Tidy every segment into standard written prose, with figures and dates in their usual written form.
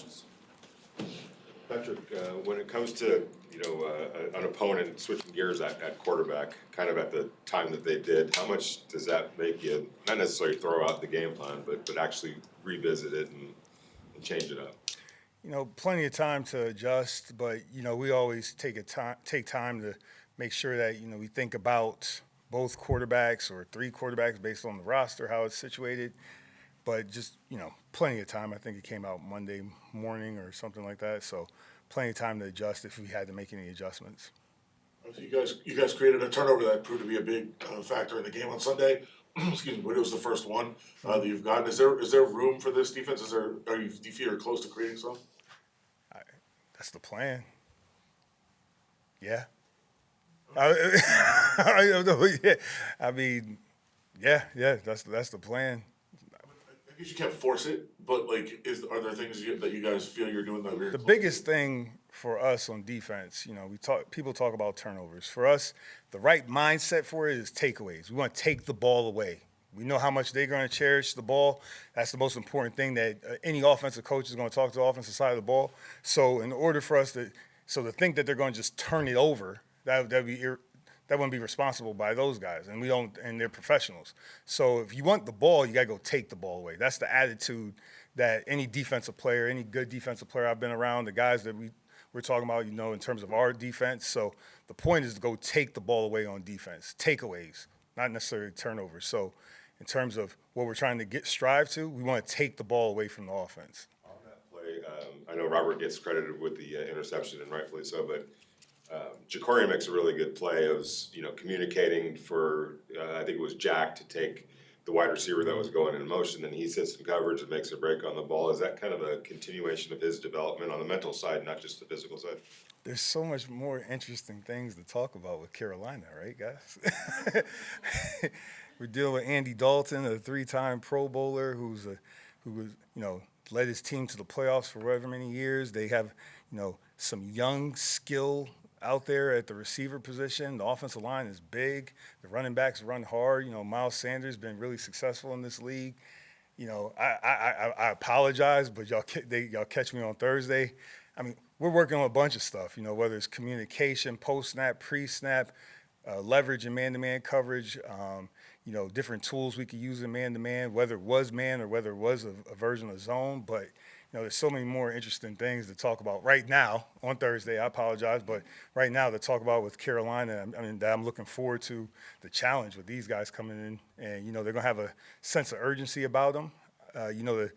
questions? Patrick, when it comes to an opponent switching gears at quarterback, kind of at the time that they did, how much does that make you not necessarily throw out the game plan, but actually revisit it and change it up? Plenty of time to adjust, but we always take time to make sure that we think about both quarterbacks or three quarterbacks based on the roster, how it's situated. But just plenty of time. I think it came out Monday morning or something like that. So plenty of time to adjust if we had to make any adjustments. So you guys created a turnover that proved to be a big factor in the game on Sunday. Excuse me, but it was the first one that you've gotten. Is there room for this defense? Do you feel you're close to creating some? That's the plan. Yeah. Yeah. That's the plan. I guess you can't force it, but are there things that you guys feel you're doing that we're The biggest thing for us on defense, people talk about turnovers. For us, the right mindset for it is takeaways. We want to take the ball away. We know how much they're going to cherish the ball. That's the most important thing that any offensive coach is going to talk to the offensive side of the ball. So in order for us to think that they're going to just turn it over, that wouldn't be responsible by those guys, and they're professionals. So if you want the ball, you got to go take the ball away. That's the attitude that any defensive player, any good defensive player I've been around, the guys that we're talking about, in terms of our defense. So the point is to go take the ball away on defense, takeaways, not necessarily turnovers. So in terms of what we're trying to strive to, we want to take the ball away from the offense. On that play, I know Robert gets credited with the interception, and rightfully so, but Ja'Cory makes a really good play of communicating for I think it was Jack to take the wide receiver that was going in motion, and he sits in coverage and makes a break on the ball. Is that kind of a continuation of his development on the mental side, not just the physical side? There's so much more interesting things to talk about with Carolina, right, guys? We're dealing with Andy Dalton, a 3-time Pro Bowler who led his team to the playoffs for however many years. They have, some young skill out there at the receiver position. The offensive line is big. The running backs run hard. Miles Sanders been really successful in this league. I apologize, but y'all catch me on Thursday. I mean, we're working on a bunch of stuff, whether it's communication, post-snap, pre-snap, leverage and man-to-man coverage, different tools we could use in man-to-man, whether it was man or whether it was a version of zone. But, there's so many more interesting things to talk about right now on Thursday. I apologize, but right now to talk about with Carolina, that I'm looking forward to the challenge with these guys coming in. And, they're going to have a sense of urgency about them. The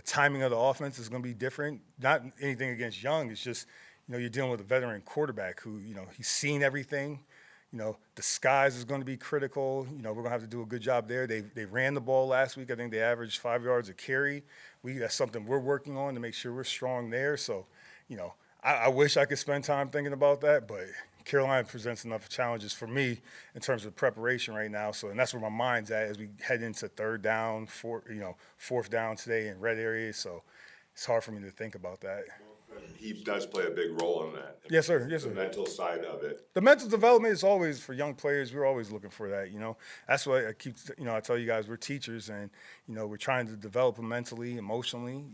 timing of the offense is going to be different. Not anything against Young. It's just, you're dealing with a veteran quarterback who, he's seen everything. Disguise is going to be critical. We're going to have to do a good job there. They ran the ball last week. I think they averaged 5 yards a carry. That's something we're working on to make sure we're strong there. So, I wish I could spend time thinking about that, but Carolina presents enough challenges for me in terms of preparation right now. So, and that's where my mind's at as we head into third down, fourth down today in red areas. So, it's hard for me to think about that. He does play a big role in that. Yes, sir. The mental side of it. The mental development is always for young players. We're always looking for that. That's why I keep. I tell you guys we're teachers, and we're trying to develop them mentally, emotionally.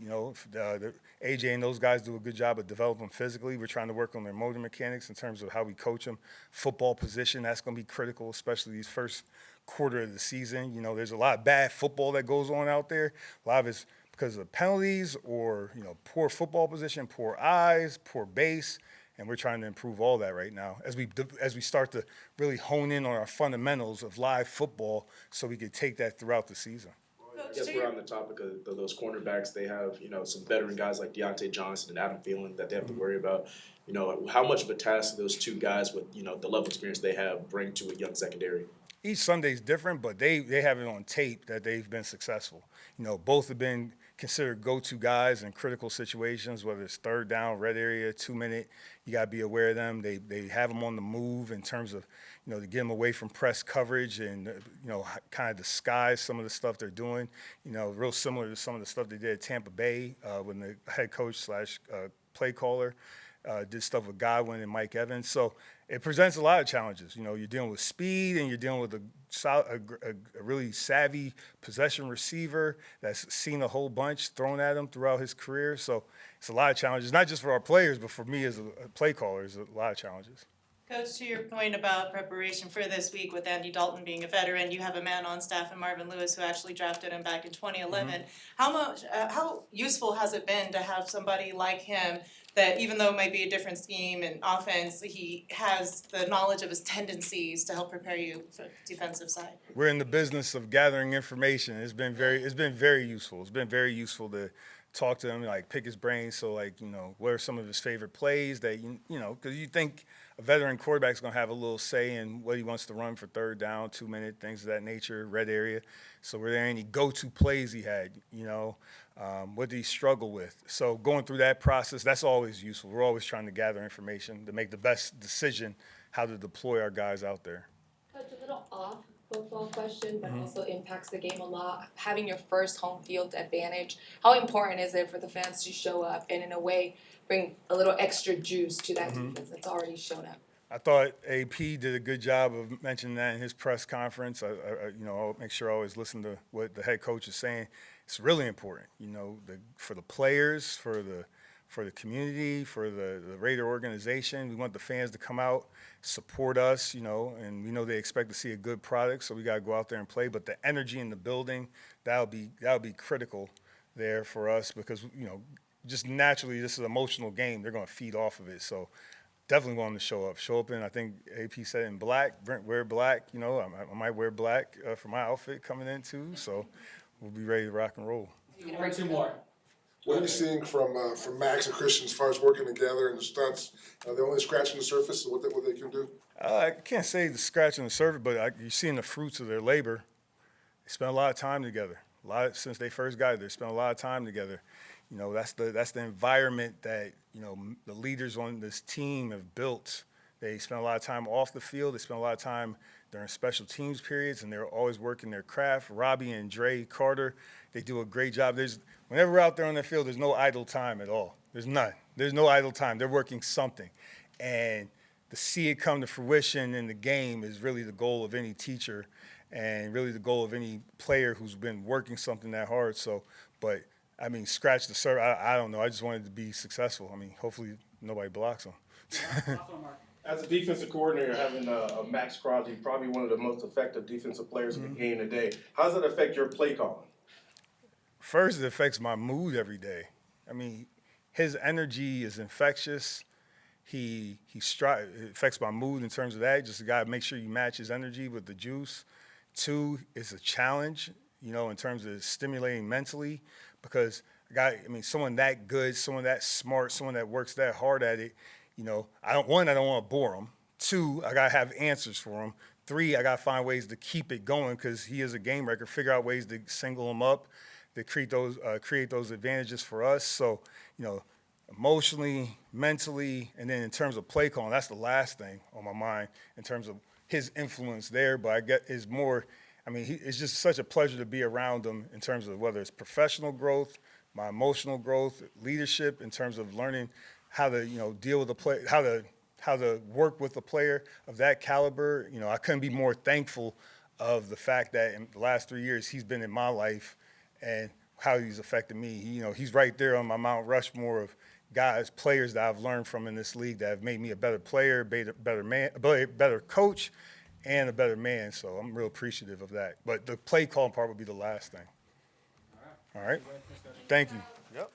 AJ and those guys do a good job of developing physically. We're trying to work on their motor mechanics in terms of how we coach them. Football position, that's going to be critical, especially these first quarter of the season. There's a lot of bad football that goes on out there. A lot of it's because of penalties or, poor football position, poor eyes, poor base, and we're trying to improve all that right now as we start to really hone in on our fundamentals of live football so we could take that throughout the season. I guess we're on the topic of those cornerbacks. They have, some veteran guys like Deontay Johnson and Adam Thielen that they have to worry about. How much of a task do those two guys with, the level of experience they have bring to a young secondary? Each Sunday's different, but they have it on tape that they've been successful. Both have been considered go-to guys in critical situations, whether it's third down, red area, 2-minute. You got to be aware of them. They have them on the move in terms of, to get them away from press coverage and, kind of disguise some of the stuff they're doing. Real similar to some of the stuff they did at Tampa Bay when the head coach / play caller did stuff with Godwin and Mike Evans. So it presents a lot of challenges. You're dealing with speed and you're dealing with a really savvy possession receiver that's seen a whole bunch thrown at him throughout his career. So it's a lot of challenges, not just for our players, but for me as a play caller, it's a lot of challenges. Coach, to your point about preparation for this week with Andy Dalton being a veteran, you have a man on staff in Marvin Lewis who actually drafted him back in 2011. How useful has it been to have somebody like him that even though it might be a different scheme and offense, he has the knowledge of his tendencies to help prepare you for the defensive side? We're in the business of gathering information. It's been very useful. It's been very useful to talk to him, like pick his brain. So like, what are some of his favorite plays that, because you think a veteran quarterback's going to have a little say in what he wants to run for third down, 2 minute, things of that nature, red area. So were there any go-to plays he had, what did he struggle with? So going through that process, that's always useful. We're always trying to gather information to make the best decision how to deploy our guys out there. Coach, a little off football question, but also impacts the game a lot. Having your first home field advantage, how important is it for the fans to show up and in a way bring a little extra juice to that defense that's already shown up? I thought AP did a good job of mentioning that in his press conference. I'll make sure I always listen to what the head coach is saying. It's really important, for the players, for the community, for the Raider organization. We want the fans to come out, support us, and we know they expect to see a good product, so we got to go out there and play. But the energy in the building, that'll be critical there for us because, just naturally this is an emotional game. They're going to feed off of it. So definitely want them to show up. Show up in, I think AP said in black. Brent, wear black. I might wear black for my outfit coming in too. So we'll be ready to rock and roll. Two more. What are you seeing from Maxx and Christian as far as working together and the stunts? They're only scratching the surface of what they can do? I can't say the scratch on the surface, but you're seeing the fruits of their labor. They spent a lot of time together. Since they first got there, spent a lot of time together. That's the environment that, the leaders on this team have built. They spend a lot of time off the field. They spend a lot of time during special teams periods, and they're always working their craft. Robbie and Dre Carter, they do a great job. Whenever we're out there on the field, there's no idle time at all. There's none. There's no idle time. They're working something. And to see it come to fruition in the game is really the goal of any teacher and really the goal of any player who's been working something that hard. Scratch the surface. I don't know. I just wanted to be successful. Hopefully nobody blocks them. As a defensive coordinator, having a Maxx Crosby, probably one of the most effective defensive players in the game today, how does that affect your play calling? First, it affects my mood every day. His energy is infectious. It affects my mood in terms of that. Just got to make sure you match his energy with the juice. 2, it's a challenge, in terms of stimulating mentally because someone that good, someone that smart, someone that works that hard at it, I don't want to bore him. 2, I got to have answers for him. 3, I got to find ways to keep it going because he is a game wrecker, figure out ways to single him up, to create those advantages for us. So, emotionally, mentally, and then in terms of play calling, that's the last thing on my mind in terms of his influence there. But I get is more, it's just such a pleasure to be around him in terms of whether it's professional growth, my emotional growth, leadership, in terms of learning how to, deal with the play, how to work with a player of that caliber. I couldn't be more thankful of the fact that in the last 3 years he's been in my life and how he's affected me. He's right there on my Mount Rushmore of players that I've learned from in this league that have made me a better player, better man, better coach, and a better man. So I'm real appreciative of that. But the play calling part would be the last thing. All right. Thank you. Yep.